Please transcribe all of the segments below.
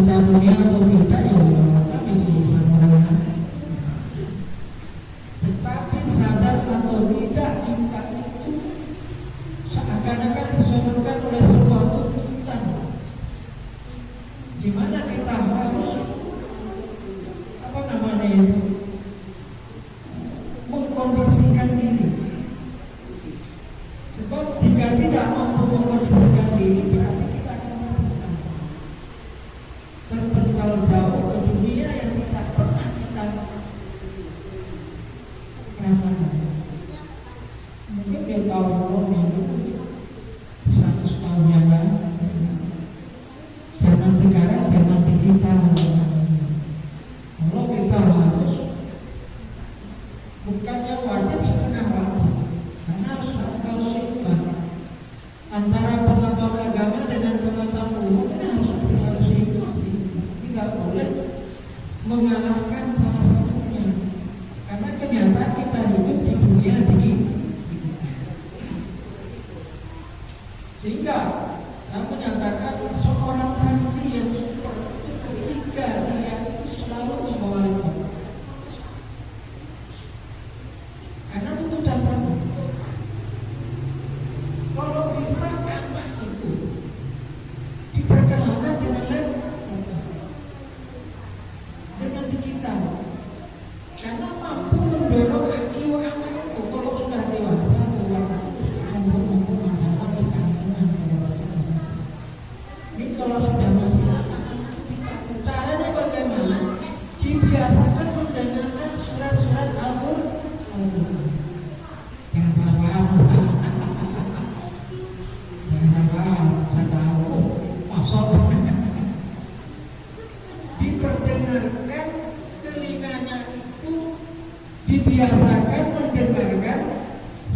karunia atau tidak ya kami semuanya. Tetapi sadar atau tidak cinta itu seakan-akan disodorkan oleh sebuah tuntutan, di mana kita harus mengkondisikan diri. Sebab jika tidak mampu mengkondisikan diri, berarti kita akan terpental jauh ke dunia yang tidak pernah kita rasakan. Mungkin dia tahun itu 100 tahun yang lalu, zaman sekarang zaman digital. Kalau kita harus bukannya wajib, setengah wajib, karena harus seimbang antara pengetahuan agama dengan pengetahuan umum. Ini harus seimbang, tidak boleh mengalahkan salah satunya, karena kenyataan kita hidup di dunia ini. Sehingga saya menyatakan seorang santri yang seperti itu ketika dia itu selalu membawa lekor, karena tuntutan kamu. Kalau bisa anak itu diperkenalkan dengan laptop, dengan digital, karena mampu mendorong IQ anak itu. Kalau sudah dewasa, mampu masalah kecantikan. Ini kalau sudah masih caranya bagaimana? Dibiasakan mendengarkan surat-surat Al-Quran. Yang paham, saya tahu, masuk. Diperdengarkan telinganya itu, dibiasakan mendengarkan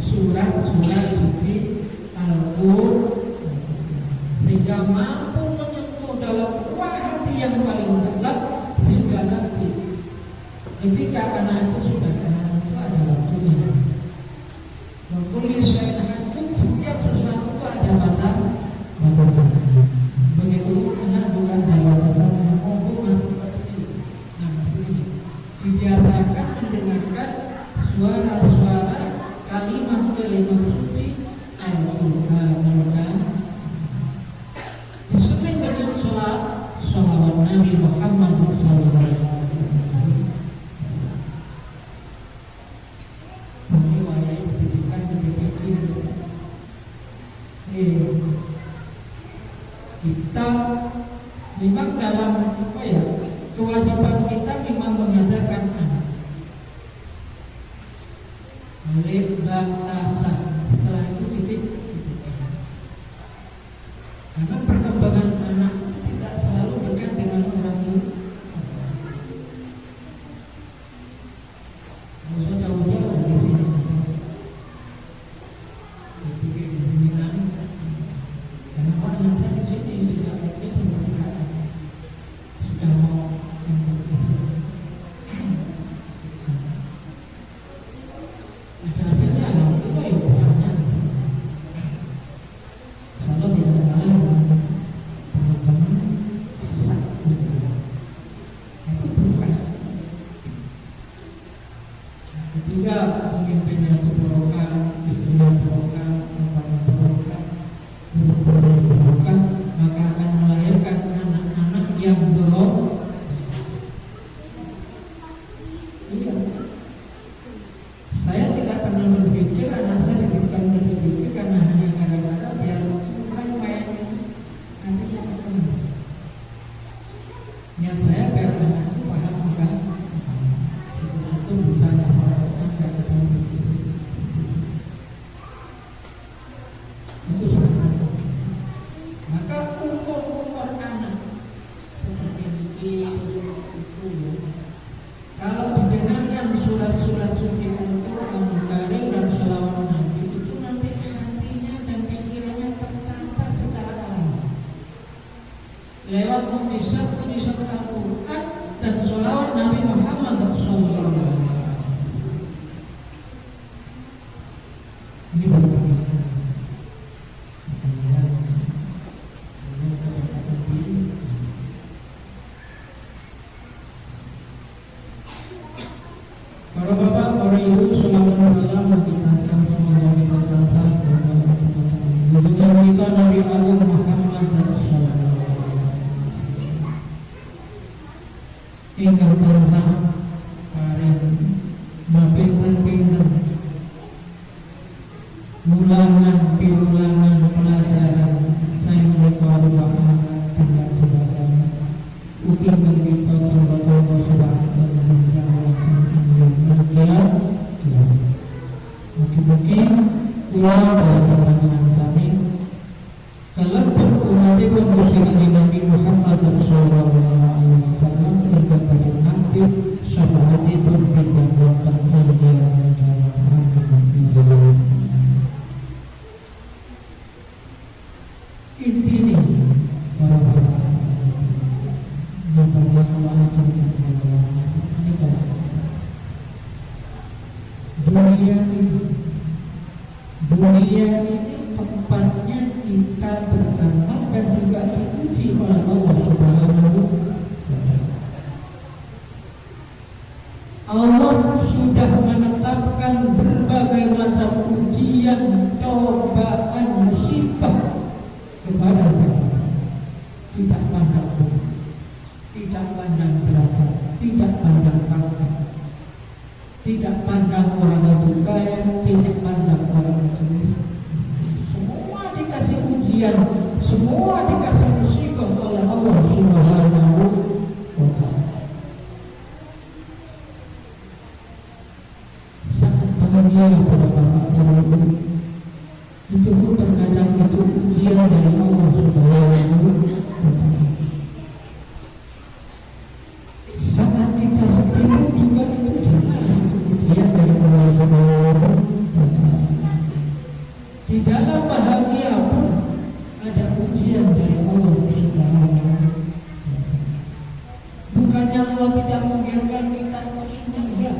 surat-surat suci Al-Quran, sehingga mampu menyentuh dalam ruang hati yang paling dalam, sehingga nanti ketika anak itu sudah kenal, itu ada waktunya. Tulis saya hakim, setiap sesuatu itu ada batas. Begitu anak bukan jawab-jawab yang masuk seperti itu. Nah, ini dibiasakan mendengarkan suara-suara kalimat-kalimat suci Al-Quran. Disebut dengan sholawat Nabi Muhammad SAW. Kita memang dalam kewajiban kita memang mengajarkan anak. Alif lam ta. Setelah itu titik. Karena perkembangan anak tidak selalu dekat dengan orang tua. Harus jauh-jauh di sini. Ketiga, pemimpinnya itu barokah, istrinya barokah, bapaknya barokah, guru-gurunya barokah, maka akan melahirkan anak-anak yang barokah. Iya. Saya tidak pernah berpikir anak saya diberikan pendidikan karena hanya gara-gara biar bukan main nanti saya ketemu. Niat saya biar anak itu paham bukan itu bukan maka umur anak seperti itu, kalau didengarkan surat-surat suci Al-Quran Karim dan selawat Nabi, itu nanti hatinya dan pikirannya tertata secara alami lewat mukjizat Al-Quran dan selawat Nabi Muhammad SAW. Ini ingkang tansah paring mapinten-pinten ulangan piulangan pelajaran saya menika rupakan tindak-tindakan ugi kita coba-coba mugi-mugi kula panjenengan sami kalebet umatipun Gusti Nabi Muhammad sallallahu alaihi wasallam ingkang badhe nampil syafaatipun pitakonan intine para dunia ini tempatnya kita beramal dan juga diuji oleh Allah Subhanahu wa Ta'ala. Allah sudah menetapkan berbagai macam ujian, cobaan, musibah kepada kita. Tidak pandang bumi, tidak pandang derajat, tidak pandang pangkat, tidak pandang orang itu kaya, tidak pandang orang itu miskin. Semua dikasih ujian, semua dikasih musibah oleh Allah Subhanahu wa Ta'ala. Sangat bahagia pada bapak-bapak itu terkadang itu ujian dari Allah Subhanahu wa Ta'ala. Saat kita sedih juga itu ujian dari Allah Subhanahu wa Ta'ala. Di dalam bahagia pun ada ujian dari Allah Subhanahu wa Ta'ala. Bukannya Allah tidak membiarkan kita senang, ya.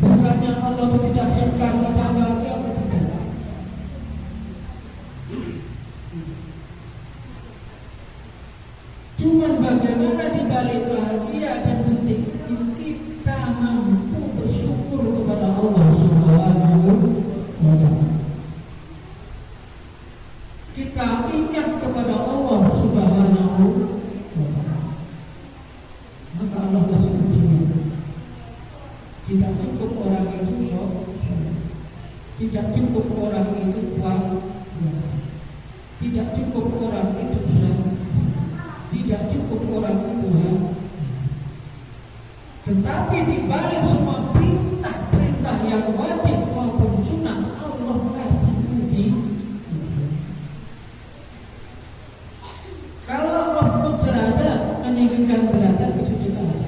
Bukannya Allah tidak suka kita bahagia, bukan. Cuman bagaimana di balik bahagia dan sedih kita mampu bersyukur kepada Allah Subhanahu wa Ta'ala. Kita ingat kepada Allah Subhanahu wa Ta'ala. Maka Allah kasih ujian. Tidak cukup orang itu sok, tidak cukup orang itu kuat, tidak cukup orang itu besar, tidak cukup orang itu ya. Tetapi di balik semua perintah-perintah yang wajib maupun sunnah Allah kasih uji. Kalau Allah pun derajat meninggikan derajat itu jelas.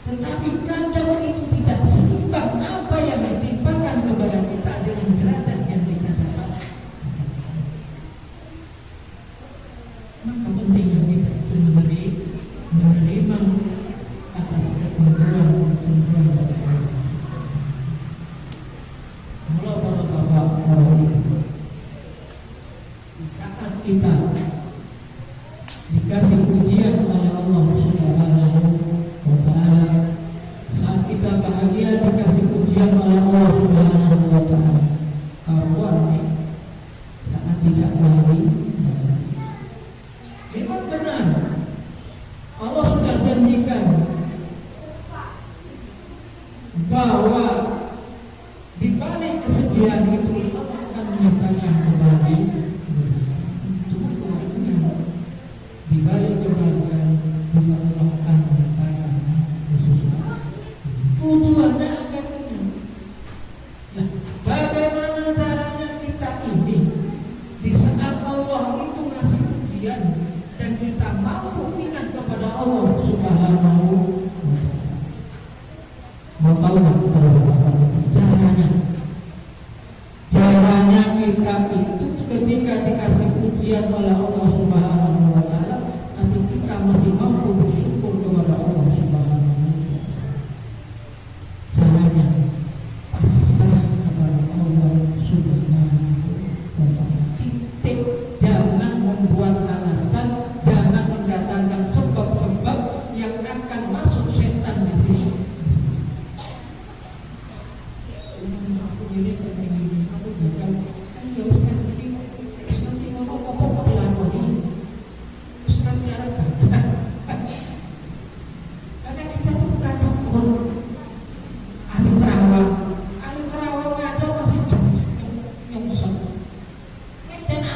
Tetapi kadang itu tidak seimbang apa yang ditimpakan kepada kita dengan derajat yang kita dapat. Maka pentingnya kita menerima atas ketentuan dari Allah. Mula para bapak saat kita dikasih ujian oleh Allah Subhanahu wa Ta'ala, saat kita bahagia dikasih ujian oleh Allah Subhanahu wa Ta'ala, karuan saat tidak bahagia. Memang benar Allah sudah janjikan bahwa di balik kesedihan itu Allah akan menyertakan kebahagiaan. Di balik kebahagiaan juga Allah akan menyertakan kesusahan. Tujuannya akan ini. Nah, bagaimana caranya kita ini di saat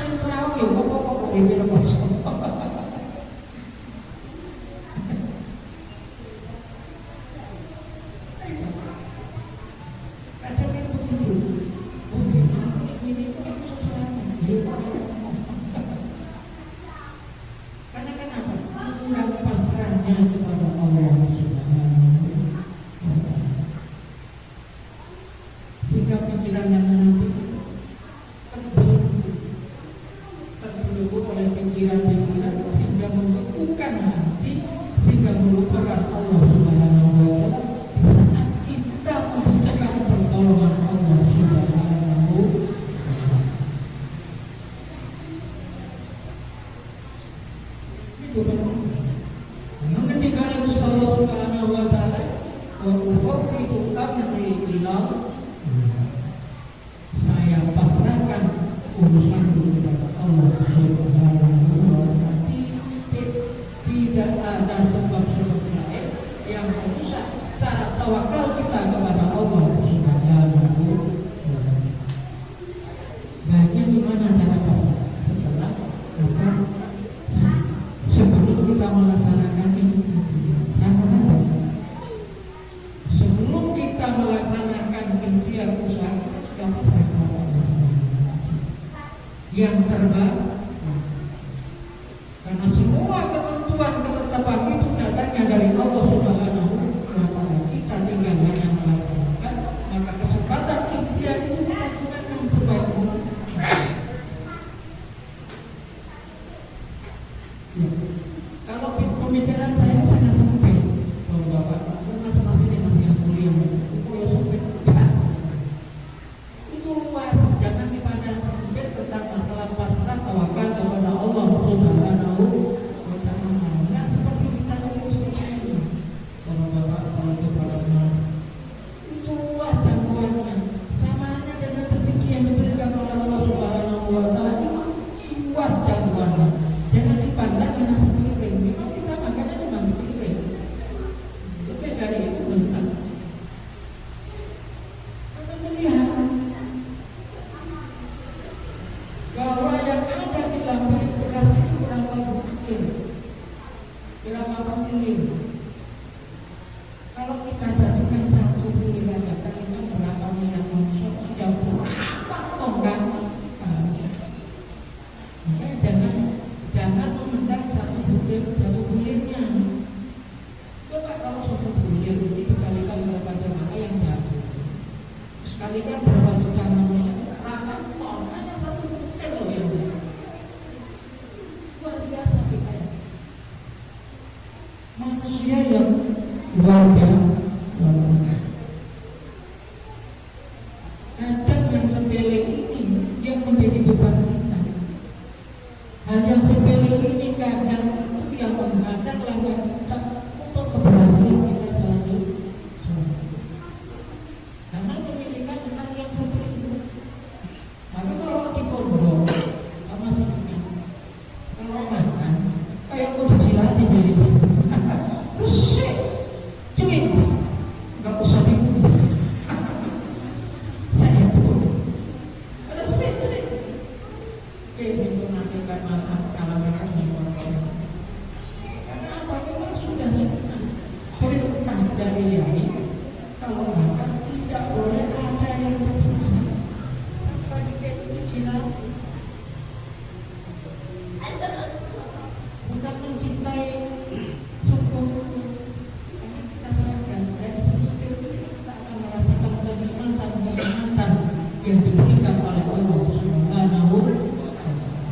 Angin perahu ya kok dia kosong. Yang terbaik, karena semua ketentuan ketetapan itu datangnya dari Allah Subhanahu wa Ta'ala. Kita tinggal hanya melakukan, maka kesempatan ikhtiar itu kita gunakan terbaik. Ya. Kalau pemikiran saya sangat sempit, kalau Bapak karena seperti ini masih yang kuliah, itu sempit. Itu luas, jangan dipandang sempit tentang masalah pasrah tawakal kepada Allah Subhanahu wa Ta'ala. Nah, seperti kita lulus ini, kalau Bapak kalau kepada itu luas jangkauannya, sama aja dengan rezeki yang diberikan oleh Allah Subhanahu wa Ta'ala, itu luas jangkauannya. Jangan dipandang dengan pikiran. Memang kita makannya cuma pikiran. Tapi dari itu benar. Kita melihat bahwa yang ada di dalam beras itu berapa butir, berapa butir. Kalau kita jadikan satu butir aja, itu berapa miliar manusia sudah berapa ton kan? Jangan memandang satu butirnya. Coba kalau satu butir itu dikalikan berapa jemaah yang jatuh, sekalikan berapa juta manusia, berapa ton? Hanya satu butir loh yang luar biasa kita. Manusia yang luar biasa. Kadang yang sepele ini yang menjadi beban kita. Hal yang sepele ini kadang itu yang menghadang langkah kita untuk keberhasilan kita selanjutnya. Karena memiliki tentang yang seperti itu. Maka kalau di pondok sama seperti kalau makan kayak mau dicilati beli resik, cuit, nggak usah dibunuh. Saya tuh resik. Itu nanti makan kalau mereka mengumpulkan. Karena apa? Memang sudah perintah dari Yahya kalau makan tidak boleh ada yang tersisa. Apa dikit jinak? Bukan mencintai hukum. Karena kita sadar dari sekecil kita akan merasakan kenikmatan yang diberikan oleh Allah Subhanahu wa Ta'ala.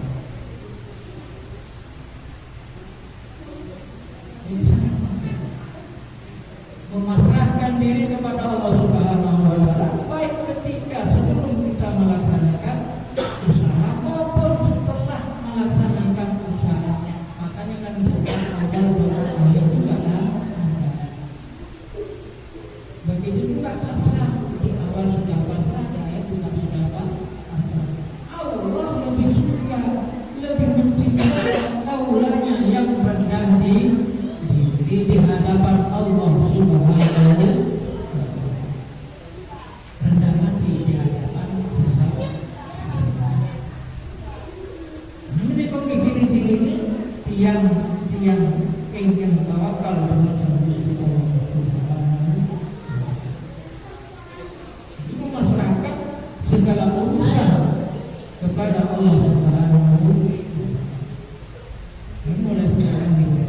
Ini kok gini-gini ini tiang ingin tawakal kepada Gusti Allah Subhanahu. Itu masyarakat segala urusan kepada Allah Subhanahu. Ini mulai sekarang ini.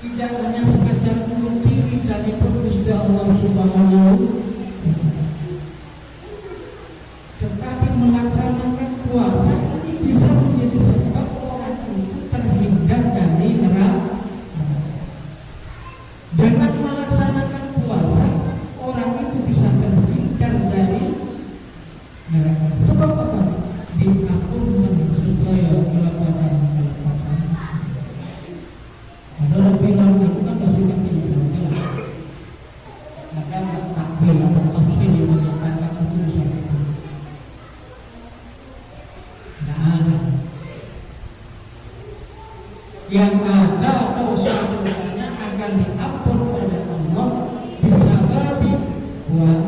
Tidak hanya sekedar bunuh diri dari Gusti Allah Subhanahu, tetapi melaksanakan puasa ini bisa menjadi sebab orang itu terhindar dari neraka. Dengan melaksanakan puasa, orang itu bisa terhindar dari neraka. Sebab apa? Diampunkan supaya melakukan ada bilang itu kan masih kecil juga. Maka takbir atau tasbih dimasukkan itu bisa. Tidak ada. Yang ada dosa-dosanya akan diampun oleh Allah disababi buat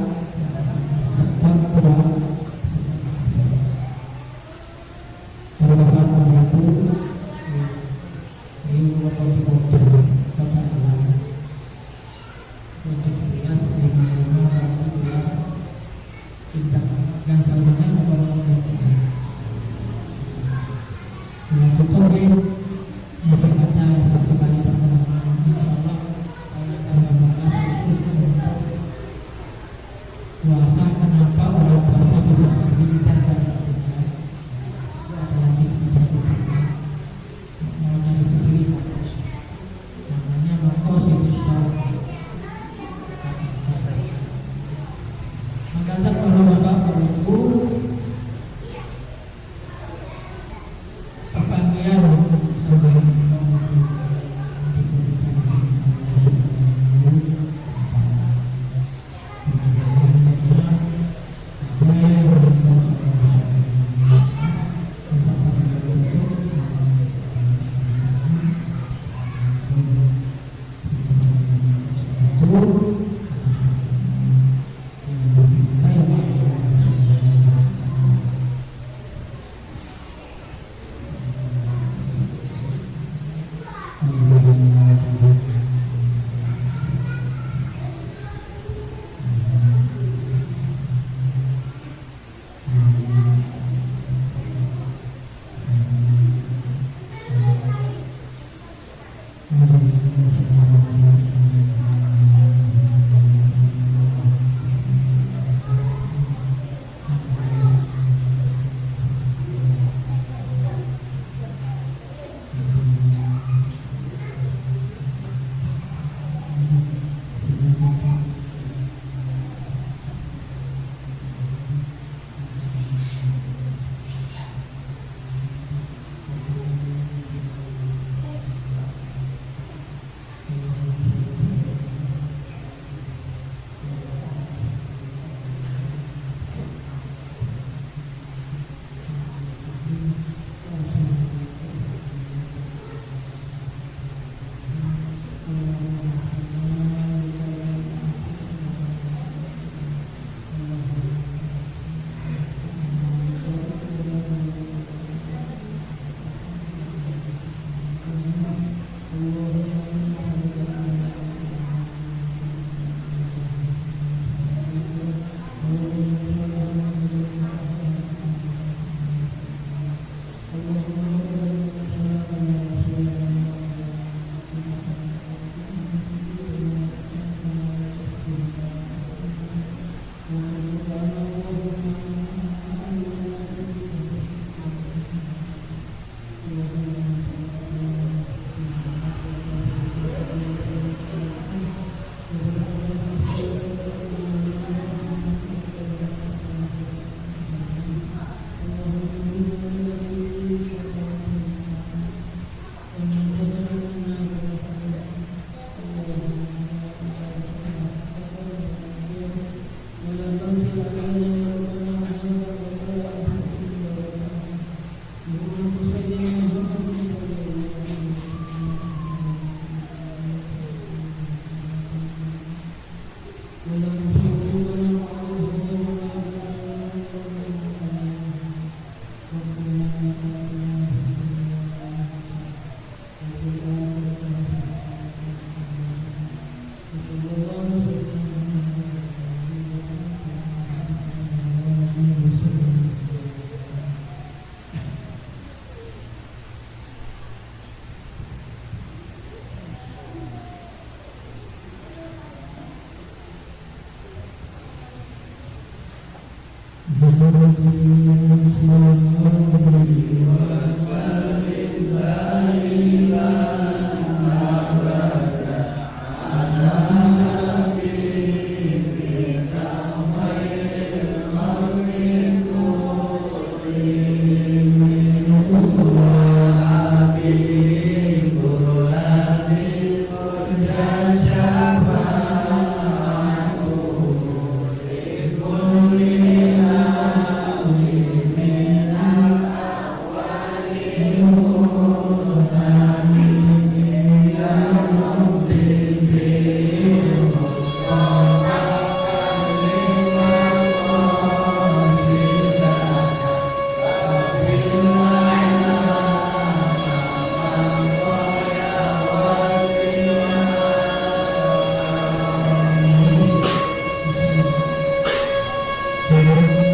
Thank you.